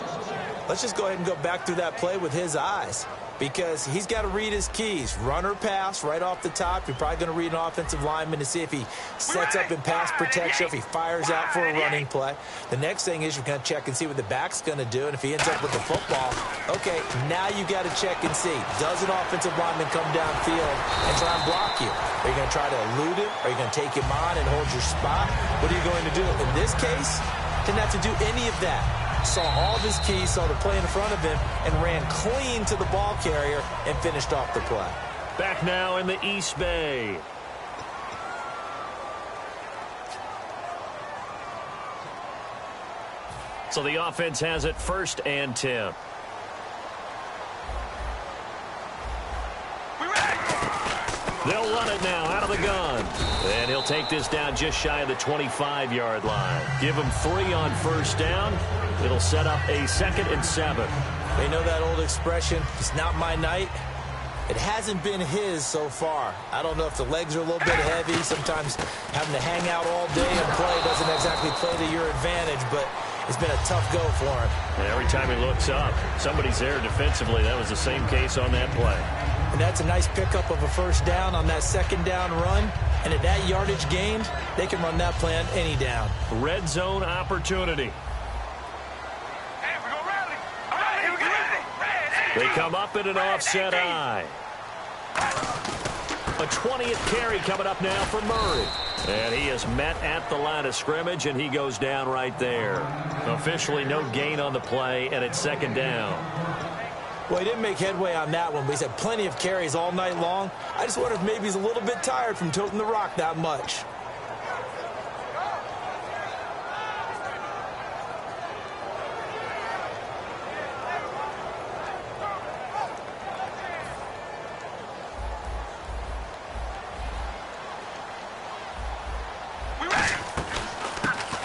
Let's just go ahead and go back through that play with his eyes, because he's got to read his keys. Run or pass right off the top. You're probably going to read an offensive lineman to see if he sets up in pass protection, if he fires out for a running play. The next thing is you're going to check and see what the back's going to do, and if he ends up with the football, okay, now you got to check and see. Does an offensive lineman come downfield and try and block you? Are you going to try to elude him? Are you going to take him on and hold your spot? What are you going to do? In this case, didn't have to do any of that. Saw all of his keys, saw the play in front of him, and ran clean to the ball carrier and finished off the play. Back now in the East Bay. So the offense has it 1st and 10. They'll run it now out of the gun. And he'll take this down just shy of the 25-yard line. Give him 3 on 1st down. It'll set up a 2nd and 7. They know that old expression, it's not my night. It hasn't been his so far. I don't know if the legs are a little bit heavy. Sometimes having to hang out all day and play doesn't exactly play to your advantage, but it's been a tough go for him. And every time he looks up, somebody's there defensively. That was the same case on that play. And that's a nice pickup of a 1st down on that 2nd down run. And at that yardage gained, they can run that plan any down. Red zone opportunity. Hey, we're gonna rally. All right, here we go. They come up in an offset eye. A 20th carry coming up now for Murray. And he is met at the line of scrimmage, and he goes down right there. Officially no gain on the play, and it's second down. Well, he didn't make headway on that one, but he's had plenty of carries all night long. I just wonder if maybe he's a little bit tired from toting the rock that much.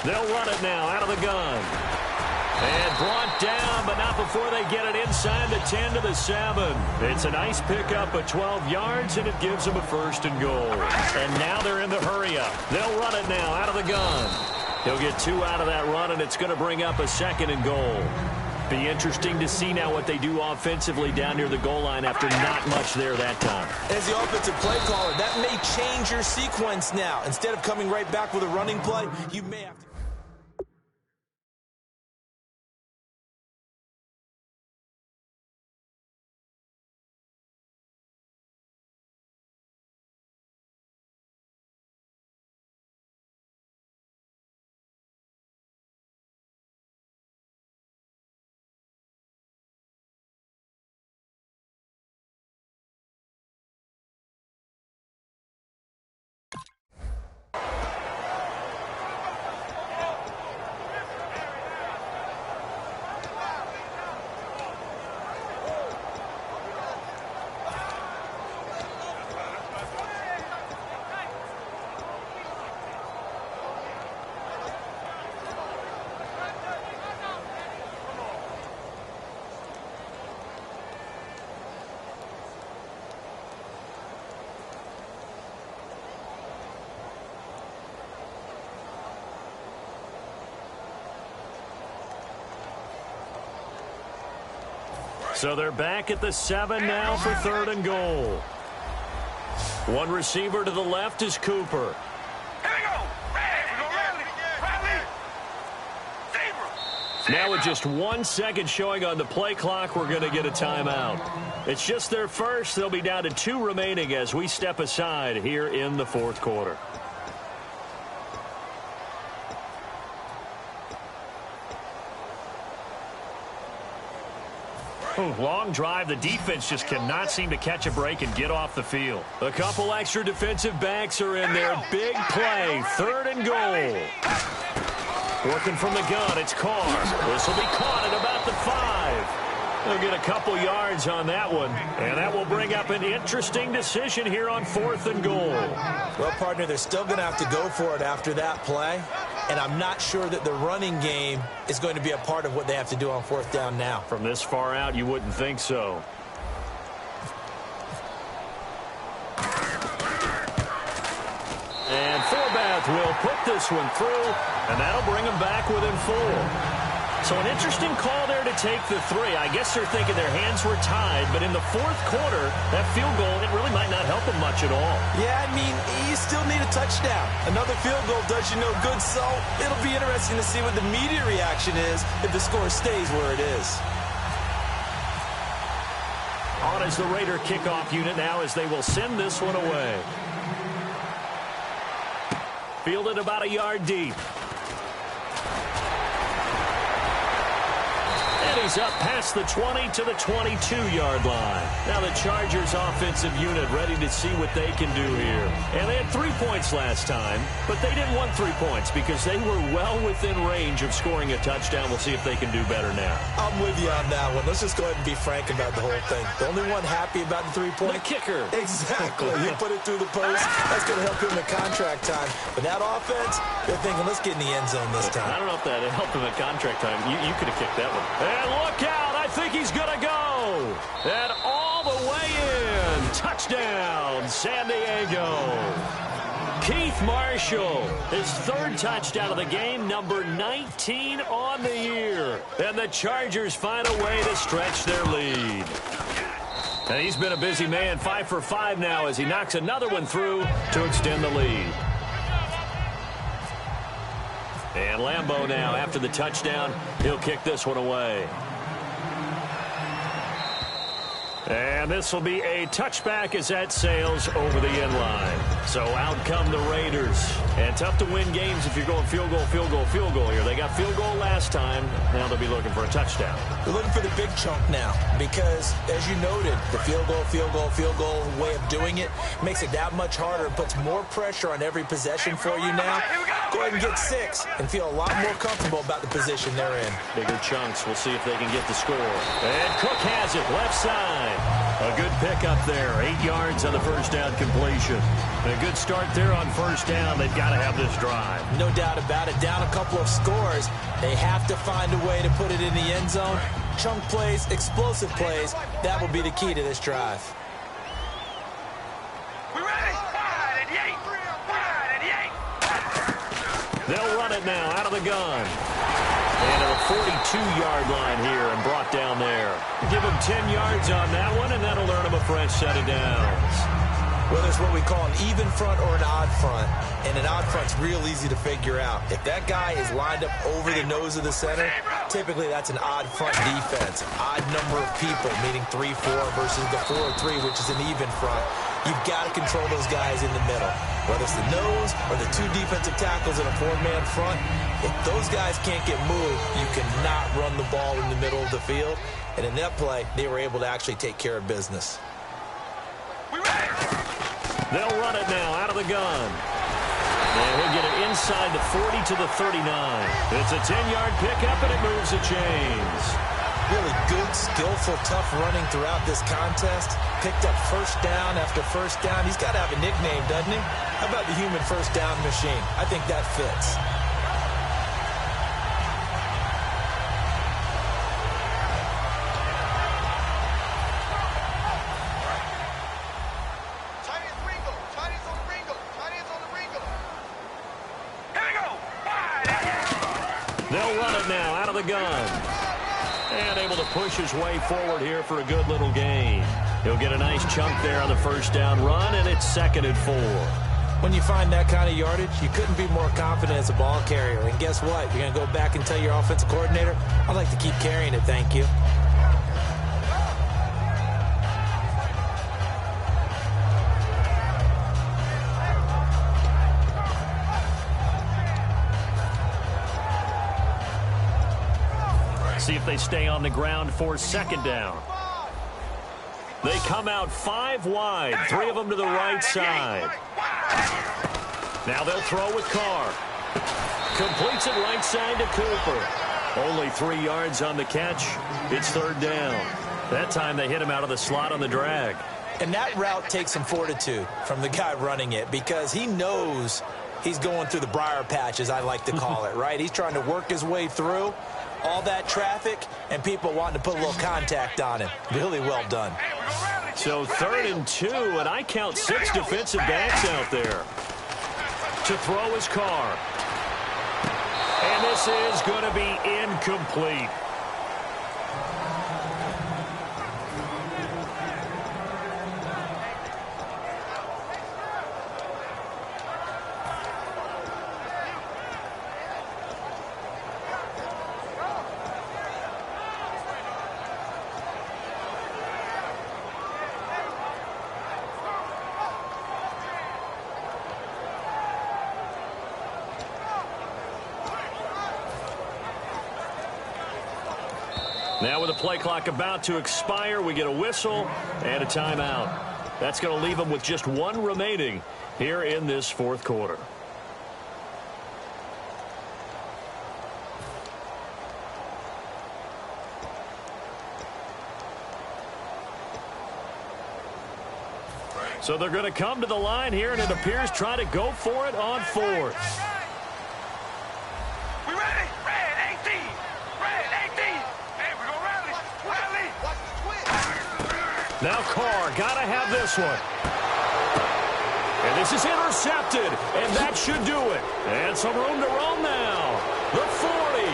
They'll run it now out of the gun. And brought down, but not before they get it inside the 10 to the 7. It's a nice pickup of 12 yards, and it gives them a first and goal. And now they're in the hurry-up. They'll run it now out of the gun. He'll get 2 out of that run, and it's going to bring up a second and goal. Be interesting to see now what they do offensively down near the goal line after not much there that time. As the offensive play caller, that may change your sequence now. Instead of coming right back with a running play, you may have to... So they're back at the 7 now for third and goal. One receiver to the left is Cooper. Here we go. Rally. Now with just 1 second showing on the play clock, we're going to get a timeout. It's just their first. They'll be down to 2 remaining as we step aside here in the fourth quarter. Long drive. The defense just cannot seem to catch a break and get off the field. A couple extra defensive backs are in there. Big play. Third and goal. Working from the gun. It's Carr. This will be caught at about the 5. They'll get a couple yards on that one. And that will bring up an interesting decision here on fourth and goal. Well, partner, they're still going to have to go for it after that play. And I'm not sure that the running game is going to be a part of what they have to do on fourth down now. From this far out, you wouldn't think so. And Forbath will put this one through, and that'll bring them back within 4. So an interesting call there to take the 3. I guess they're thinking their hands were tied, but in the fourth quarter, that field goal, it really might not help them much at all. Yeah, I mean, you still need a touchdown. Another field goal does you no good, so it'll be interesting to see what the media reaction is if the score stays where it is. On is the Raider kickoff unit now as they will send this one away. Fielded about a yard deep. And he's up past the 20 to the 22-yard line. Now the Chargers offensive unit ready to see what they can do here. And they had 3 points last time, but they didn't want 3 points because they were well within range of scoring a touchdown. We'll see if they can do better now. I'm with you on that one. Let's just go ahead and be frank about the whole thing. The only one happy about the 3-point. The kicker. Exactly. You put it through the post. That's going to help him in contract time. But that offense, they're thinking, let's get in the end zone this time. I don't know if that helped him in contract time. You could have kicked that one. And look out. I think he's going to go. And all the way in. Touchdown, San Diego. Keith Marshall, his 3rd touchdown of the game, number 19 on the year. And the Chargers find a way to stretch their lead. And he's been a busy man, 5 for 5 now as he knocks another one through to extend the lead. And Lambeau now, after the touchdown, he'll kick this one away. And this will be a touchback as that sails over the end line. So out come the Raiders. And tough to win games if you're going field goal, field goal, field goal here. They got field goal last time. Now they'll be looking for a touchdown. They're looking for the big chunk now because, as you noted, the field goal way of doing it makes it that much harder and puts more pressure on every possession for you now. Go ahead and get 6 and feel a lot more comfortable about the position they're in. Bigger chunks. We'll see if they can get the score. And Cook has it left side. A good pickup there. 8 yards on the first down completion. A good start there on first down. They've got to have this drive. No doubt about it. Down a couple of scores. They have to find a way to put it in the end zone. Chunk plays, explosive plays. That will be the key to this drive. We ready? 5 and 8. 5 and 8. They'll run it now out of the gun. And at the 42-yard line here and brought down there. Give him 10 yards on that one, and that'll earn him a fresh set of downs. Well, there's what we call an even front or an odd front. And an odd front's real easy to figure out. If that guy is lined up over the nose of the center, typically that's an odd front defense. Odd number of people, meaning 3-4 versus the 4-3, which is an even front. You've got to control those guys in the middle. Whether it's the nose or the 2 defensive tackles in a 4-man front, if those guys can't get moved, you cannot run the ball in the middle of the field. And in that play, they were able to actually take care of business. They'll run it now out of the gun. And he'll get it inside the 40 to the 39. It's a 10-yard pickup, and it moves the chains. Really good, skillful, tough running throughout this contest. Picked up first down after first down. He's got to have a nickname, doesn't he? How about the human first down machine? I think that fits. They'll run it now out of the gun. And able to push his way forward here for a good little gain. He'll get a nice chunk there on the first down run, and it's 2nd and 4. When you find that kind of yardage, you couldn't be more confident as a ball carrier. And guess what? You're going to go back and tell your offensive coordinator, I'd like to keep carrying it, thank you. See if they stay on the ground for 2nd down. They come out 5 wide, 3 of them to the right side. Now they'll throw with Carr. Completes it right side to Cooper. Only 3 yards on the catch. It's 3rd down. That time they hit him out of the slot on the drag. And that route takes some fortitude from the guy running it because he knows he's going through the briar patch, as I like to call it, right? He's trying to work his way through all that traffic and people wanting to put a little contact on him. Really well done. So 3rd and 2, and I count 6 defensive backs out there. To throw his Carr. And this is going to be incomplete. Now with the play clock about to expire, we get a whistle and a timeout. That's going to leave them with just 1 remaining here in this 4th quarter. So they're going to come to the line here, and it appears try to go for it on 4th. We ready? Red 18. Red 18. Hey, we're going to rally. Rally. Watch the twist. Now Carr got to have this one. And this is intercepted, and that should do it. And some room to roam now. The 40,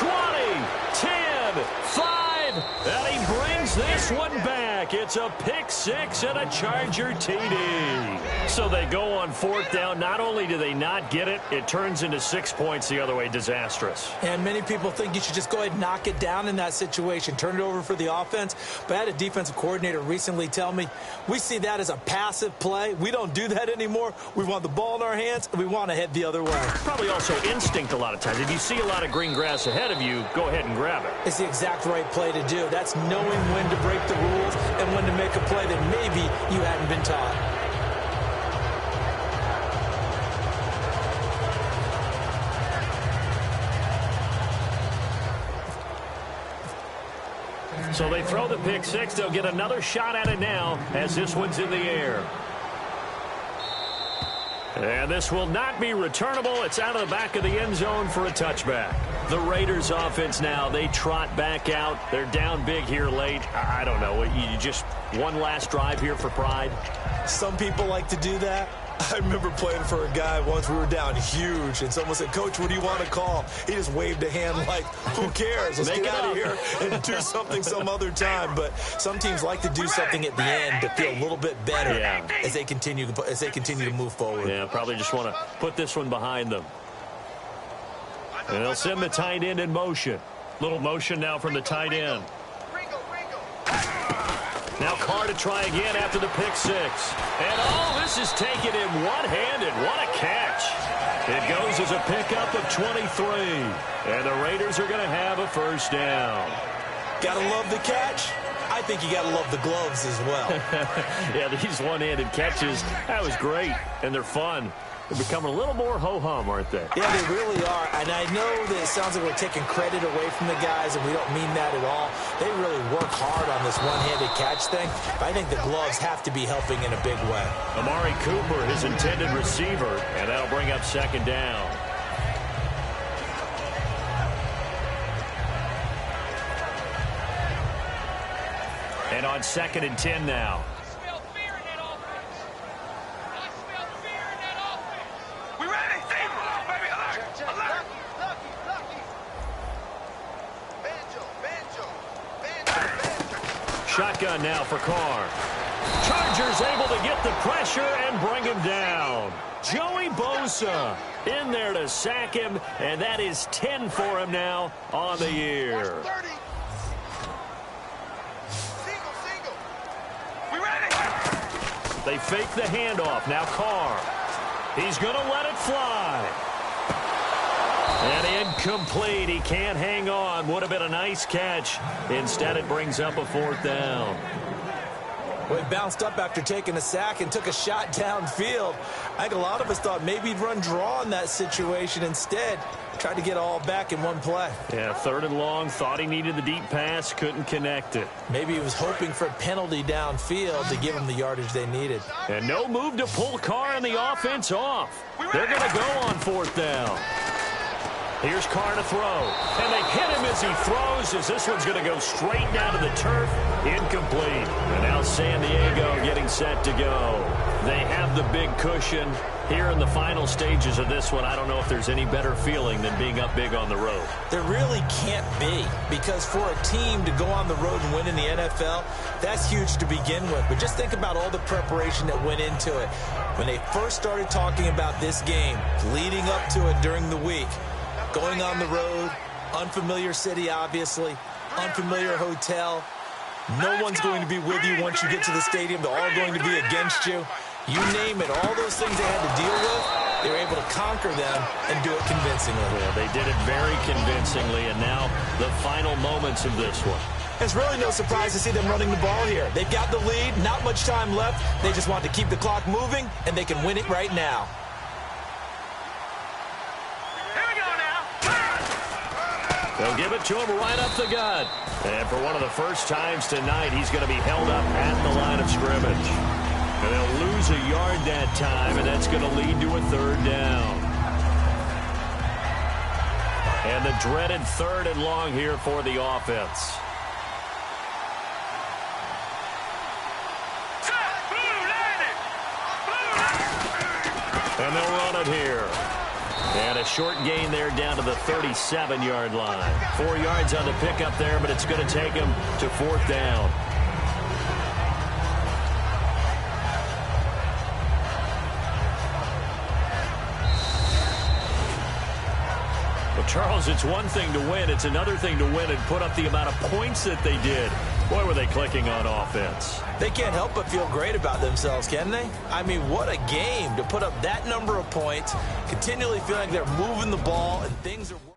20, 10, 5, And he brings this one back. It's a pick six and a Charger TD. So they go on fourth down. Not only do they not get it, it turns into 6 points the other way. Disastrous. And many people think you should just go ahead and knock it down in that situation. Turn it over for the offense. But I had a defensive coordinator recently tell me, we see that as a passive play. We don't do that anymore. We want the ball in our hands, and we want to head the other way. Probably also instinct a lot of times. If you see a lot of green grass ahead of you, go ahead and grab it. It's the exact right play to do. That's knowing when to break the rules and when to make a play that maybe you hadn't been taught. So they throw the pick six. They'll get another shot at it now as this one's in the air. And this will not be returnable. It's out of the back of the end zone for a touchback. The Raiders offense now, they trot back out. They're down big here late. I don't know. You just one last drive here for pride? Some people like to do that. I remember playing for a guy once. We were down huge, and someone said, "Coach, what do you want to call?" He just waved a hand like, who cares? Let's get out of here and do something some other time. But some teams like to do something at the end to feel a little bit better as they continue to move forward. Yeah, probably just want to put this one behind them. And they'll send the tight end in motion. Little motion now from the tight end. Now Carr to try again after the pick six. And this is taken in one-handed. What a catch. It goes as a pickup of 23. And the Raiders are going to have a first down. Gotta love the catch. I think you gotta love the gloves as well. Yeah, these one-handed catches, that was great. And they're fun. They're becoming a little more ho-hum, aren't they? Yeah, they really are. And I know that it sounds like we're taking credit away from the guys, and we don't mean that at all. They really work hard on this one-handed catch thing. But I think the gloves have to be helping in a big way. Amari Cooper, his intended receiver, and that'll bring up second down. And on 2nd and 10 now. Shotgun now for Carr. Chargers able to get the pressure and bring him down. Joey Bosa in there to sack him, and that is 10 for him now on the year. They fake the handoff. Now Carr. He's going to let it fly. And incomplete. He can't hang on. Would have been a nice catch. Instead, it brings up a fourth down. Well, he bounced up after taking a sack and took a shot downfield. I think a lot of us thought maybe he'd run draw in that situation. Instead, tried to get all back in one play. Yeah, 3rd and long. Thought he needed the deep pass. Couldn't connect it. Maybe he was hoping for a penalty downfield to give him the yardage they needed. And no move to pull Carr and the offense off. They're going to go on 4th down. Here's Carr to throw. And they hit him as he throws, as this one's going to go straight down to the turf. Incomplete. And now San Diego getting set to go. They have the big cushion. Here in the final stages of this one, I don't know if there's any better feeling than being up big on the road. There really can't be, because for a team to go on the road and win in the NFL, that's huge to begin with. But just think about all the preparation that went into it. When they first started talking about this game, leading up to it during the week, going on the road, unfamiliar city, obviously, unfamiliar hotel. No one's going to be with you once you get to the stadium. They're all going to be against you. You name it, all those things they had to deal with, they were able to conquer them and do it convincingly. Yeah, they did it very convincingly, and now the final moments of this one. It's really no surprise to see them running the ball here. They've got the lead, not much time left. They just want to keep the clock moving, and they can win it right now. They'll give it to him right up the gut. And for one of the first times tonight, he's going to be held up at the line of scrimmage. And they'll lose a yard that time, and that's going to lead to a 3rd down. And the dreaded 3rd and long here for the offense. And they'll run it here. And a short gain there down to the 37-yard line. 4 yards on the pickup there, but it's going to take him to 4th down. Charles, it's one thing to win. It's another thing to win and put up the amount of points that they did. Boy, were they clicking on offense. They can't help but feel great about themselves, can they? I mean, what a game to put up that number of points, continually feeling like they're moving the ball and things are...